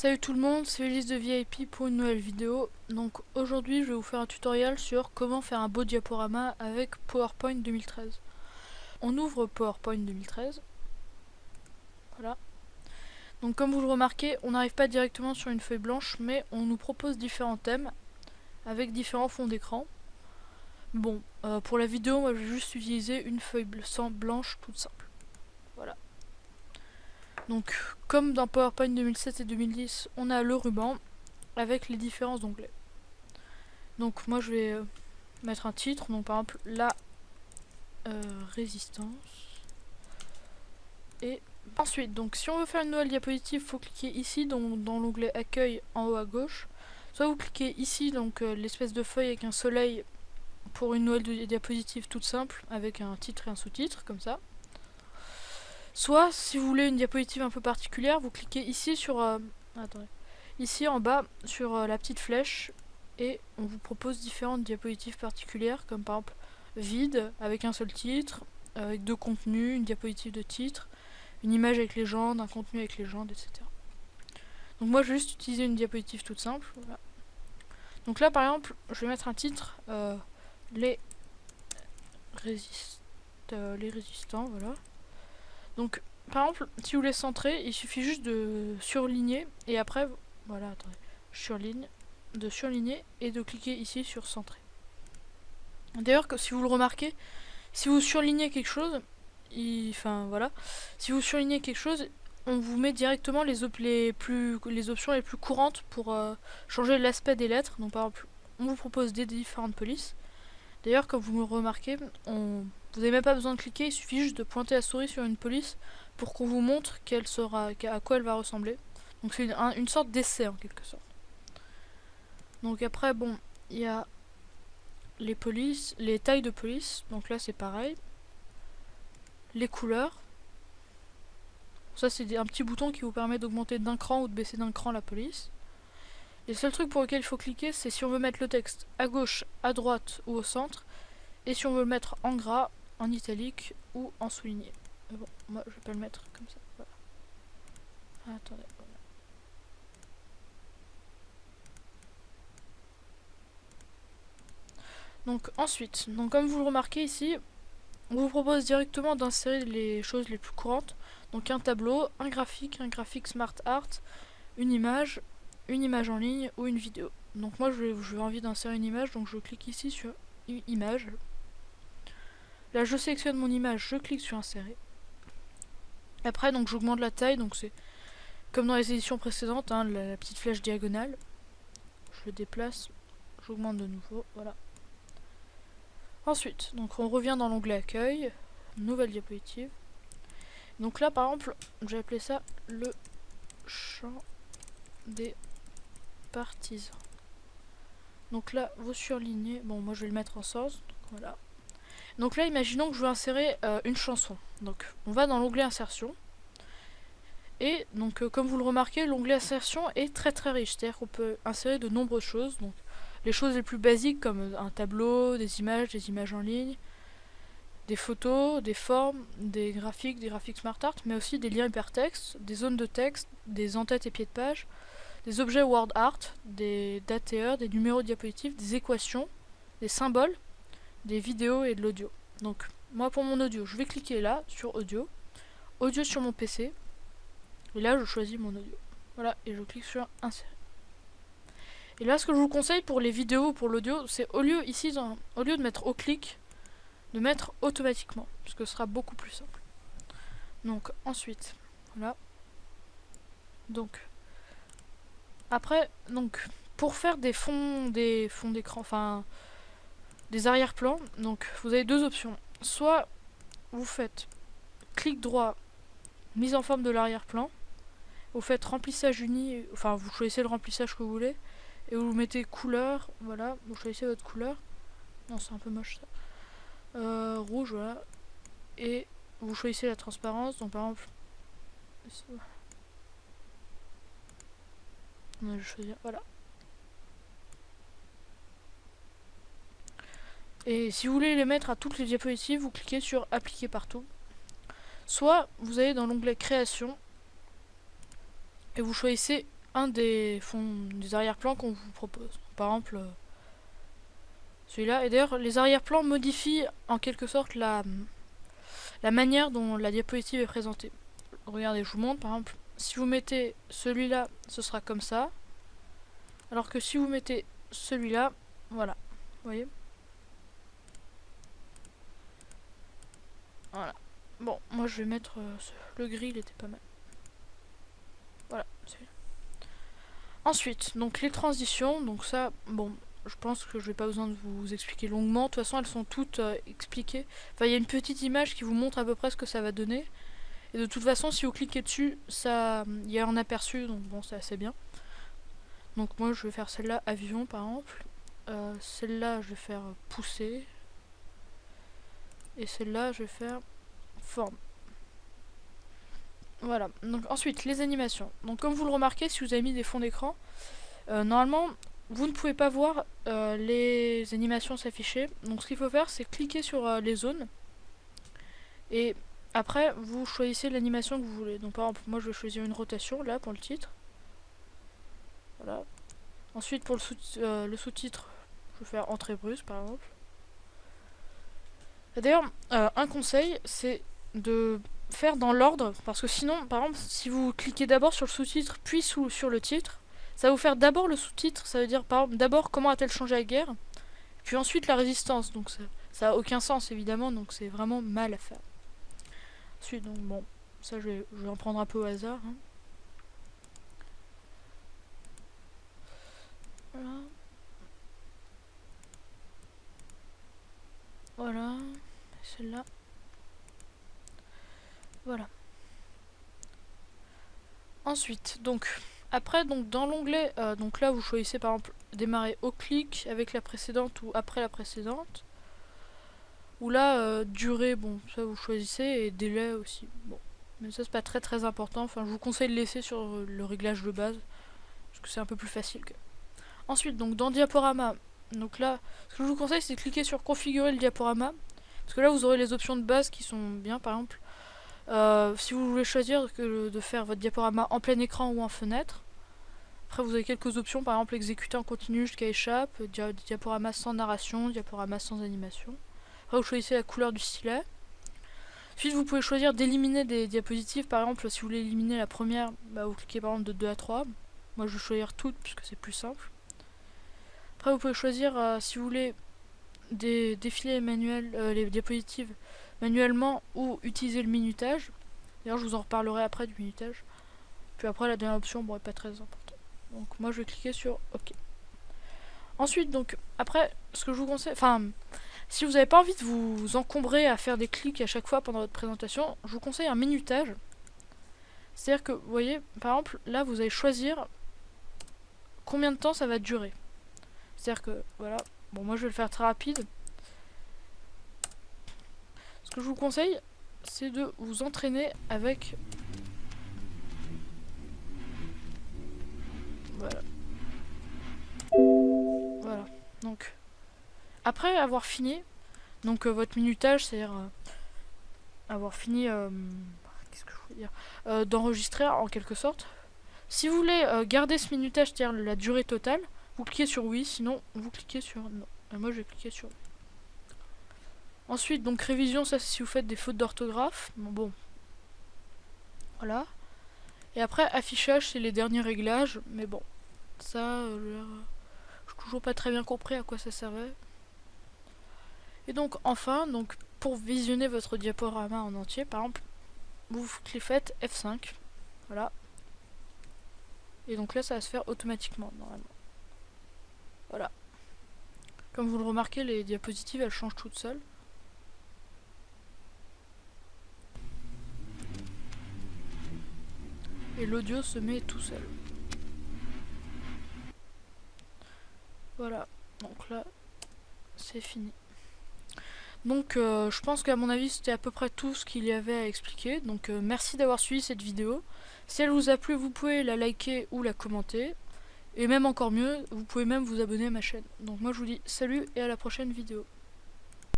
Salut tout le monde, c'est Ulysse de VIP pour une nouvelle vidéo. Donc aujourd'hui je vais vous faire un tutoriel sur comment faire un beau diaporama avec PowerPoint 2013. On ouvre PowerPoint 2013. Voilà. Donc comme vous le remarquez, on n'arrive pas directement sur une feuille blanche, mais on nous propose différents thèmes avec différents fonds d'écran. Bon, pour la vidéo, moi je vais juste utiliser une feuille blanche toute simple. Voilà. Donc comme dans PowerPoint 2007 et 2010, on a le ruban avec les différents onglets. Donc moi je vais mettre un titre, donc par exemple la résistance. Et ensuite, donc si on veut faire une nouvelle diapositive, il faut cliquer ici dans l'onglet accueil en haut à gauche. Soit vous cliquez ici, donc l'espèce de feuille avec un soleil pour une nouvelle diapositive toute simple avec un titre et un sous-titre comme ça. Soit si vous voulez une diapositive un peu particulière, vous cliquez ici sur attendez, ici en bas sur la petite flèche et on vous propose différentes diapositives particulières comme par exemple vide avec un seul titre, avec deux contenus, une diapositive de titre, une image avec légende, un contenu avec légende, etc. Donc moi je vais juste utiliser une diapositive toute simple. Voilà. Donc là par exemple je vais mettre un titre les résistants, voilà. Donc par exemple si vous voulez centrer, il suffit juste de surligner et après voilà, attendez, de surligner et de cliquer ici sur centrer. D'ailleurs si vous le remarquez, si vous surlignez quelque chose, enfin voilà, si vous surlignez quelque chose, on vous met directement les options les plus courantes pour changer l'aspect des lettres. Donc par exemple, on vous propose des différentes polices. D'ailleurs, comme vous me remarquez, vous n'avez même pas besoin de cliquer, il suffit juste de pointer la souris sur une police pour qu'on vous montre à quoi elle va ressembler. Donc c'est une sorte d'essai en quelque sorte. Donc après, bon, il y a les polices, les tailles de police, donc là c'est pareil. Les couleurs. Ça c'est un petit bouton qui vous permet d'augmenter d'un cran ou de baisser d'un cran la police. Les seuls trucs pour lesquels il faut cliquer, c'est si on veut mettre le texte à gauche, à droite ou au centre, et si on veut le mettre en gras, en italique ou en souligné. Mais bon, moi je vais pas le mettre comme ça. Voilà. Attendez. Voilà. Donc ensuite, comme vous le remarquez ici, on vous propose directement d'insérer les choses les plus courantes. Donc un tableau, un graphique Smart Art, une image en ligne ou une vidéo. Donc moi j'ai envie d'insérer une image, donc je clique ici sur image. Là je sélectionne mon image, je clique sur insérer. Après donc j'augmente la taille, donc c'est comme dans les éditions précédentes, hein, la petite flèche diagonale. Je le déplace, j'augmente de nouveau, voilà. Ensuite, donc on revient dans l'onglet accueil, nouvelle diapositive. Donc là par exemple, j'ai appelé ça le champ des partisans. Donc là vous surlignez, bon moi je vais le mettre en source, donc voilà. Donc là imaginons que je veux insérer une chanson. Donc on va dans l'onglet insertion. Et donc comme vous le remarquez, l'onglet insertion est très riche, c'est-à-dire qu'on peut insérer de nombreuses choses. Donc les choses les plus basiques comme un tableau, des images en ligne, des photos, des formes, des graphiques Smart Art, mais aussi des liens hypertextes, des zones de texte, des en-têtes et pieds de page, des objets word art, des dateurs, des numéros de diapositives, des équations, des symboles, des vidéos et de l'audio. Donc moi pour mon audio, je vais cliquer là sur audio sur mon PC, et là je choisis mon audio. Voilà, et je clique sur insérer. Et là ce que je vous conseille pour les vidéos ou pour l'audio, c'est au lieu de mettre au clic, de mettre automatiquement, parce que ce sera beaucoup plus simple. Donc ensuite, voilà. Donc après, donc pour faire des fonds d'écran, enfin des arrière-plans, donc vous avez deux options. Soit vous faites clic droit, mise en forme de l'arrière-plan, vous faites remplissage uni, enfin vous choisissez le remplissage que vous voulez, et vous mettez couleur, voilà, vous choisissez votre couleur. Non, c'est un peu moche ça. Rouge, voilà. Et vous choisissez la transparence, donc par exemple. Je vais choisir, voilà. Et si vous voulez les mettre à toutes les diapositives, vous cliquez sur appliquer partout. Soit vous allez dans l'onglet création et vous choisissez un des des arrière-plans qu'on vous propose. Par exemple, celui-là. Et d'ailleurs, les arrière-plans modifient en quelque sorte la manière dont la diapositive est présentée. Regardez, je vous montre, par exemple, si vous mettez celui-là, ce sera comme ça. Alors que si vous mettez celui-là, voilà. Vous voyez? Voilà. Bon, moi je vais mettre le gris, il était pas mal. Voilà, celui-là. Ensuite, donc les transitions, donc ça, bon, je pense que je vais pas besoin de vous expliquer longuement. De toute façon, elles sont toutes expliquées. Enfin, il y a une petite image qui vous montre à peu près ce que ça va donner. Et de toute façon, si vous cliquez dessus, ça, il y a un aperçu, donc bon, c'est assez bien. Donc moi, je vais faire celle-là, avion, par exemple. Celle-là, je vais faire pousser. Et celle-là, je vais faire forme. Voilà. Donc ensuite, les animations. Donc comme vous le remarquez, si vous avez mis des fonds d'écran, normalement, vous ne pouvez pas voir les animations s'afficher. Donc ce qu'il faut faire, c'est cliquer sur les zones. Et après, vous choisissez l'animation que vous voulez. Donc par exemple, moi je vais choisir une rotation, là, pour le titre. Voilà. Ensuite, pour le sous-titre, je vais faire entrée brusque, par exemple. D'ailleurs, un conseil, c'est de faire dans l'ordre, parce que sinon, par exemple, si vous cliquez d'abord sur le sous-titre, puis sur le titre, ça va vous faire d'abord le sous-titre, ça veut dire par exemple d'abord comment a-t-elle changé la guerre, puis ensuite la résistance, donc ça a aucun sens évidemment, donc c'est vraiment mal à faire. Ensuite, donc bon, ça je vais en prendre un peu au hasard. Hein. Voilà. Voilà. Celle-là. Voilà. Ensuite, donc, après, donc dans l'onglet, donc là vous choisissez par exemple démarrer au clic avec la précédente ou après la précédente. Ou là, durée, bon, ça vous choisissez, et délai aussi. Bon, mais ça c'est pas très important. Enfin, je vous conseille de laisser sur le réglage de base, parce que c'est un peu plus facile. Ensuite, donc dans diaporama, donc là, ce que je vous conseille c'est de cliquer sur configurer le diaporama, parce que là vous aurez les options de base qui sont bien, par exemple. Si vous voulez choisir de faire votre diaporama en plein écran ou en fenêtre, après vous avez quelques options, par exemple exécuter en continu jusqu'à échappe, diaporama sans narration, diaporama sans animation. Après vous choisissez la couleur du stylet. Ensuite vous pouvez choisir d'éliminer des diapositives, par exemple si vous voulez éliminer la première, bah, vous cliquez par exemple de 2 à 3. Moi je vais choisir toutes puisque c'est plus simple. Après vous pouvez choisir si vous voulez défiler les diapositives manuellement ou utiliser le minutage. D'ailleurs je vous en reparlerai après du minutage. Puis après la dernière option, bon, est pas très importante. Donc moi je vais cliquer sur OK. Ensuite donc après ce que je vous conseille, enfin si vous n'avez pas envie de vous encombrer à faire des clics à chaque fois pendant votre présentation, je vous conseille un minutage. C'est-à-dire que vous voyez par exemple là vous allez choisir combien de temps ça va durer. C'est-à-dire que voilà, bon moi je vais le faire très rapide. Ce que je vous conseille, c'est de vous entraîner avec... Voilà. Voilà. Donc, après avoir fini, donc votre minutage, c'est-à-dire avoir fini... qu'est-ce que je veux dire, d'enregistrer en quelque sorte. Si vous voulez garder ce minutage, c'est-à-dire la durée totale, vous cliquez sur oui, sinon vous cliquez sur non. Et moi je vais cliquer sur oui. Ensuite, donc révision, ça c'est si vous faites des fautes d'orthographe. Bon. Voilà. Et après, affichage, c'est les derniers réglages. Mais bon, ça, j'ai toujours pas très bien compris à quoi ça servait. Et donc, enfin, donc pour visionner votre diaporama en entier, par exemple, vous faites F5. Voilà. Et donc là, ça va se faire automatiquement, normalement. Voilà. Comme vous le remarquez, les diapositives, elles changent toutes seules. Et l'audio se met tout seul. Voilà. Donc là, c'est fini. Donc je pense qu'à mon avis c'était à peu près tout ce qu'il y avait à expliquer. Donc merci d'avoir suivi cette vidéo. Si elle vous a plu, vous pouvez la liker ou la commenter. Et même encore mieux, vous pouvez même vous abonner à ma chaîne. Donc moi je vous dis salut et à la prochaine vidéo.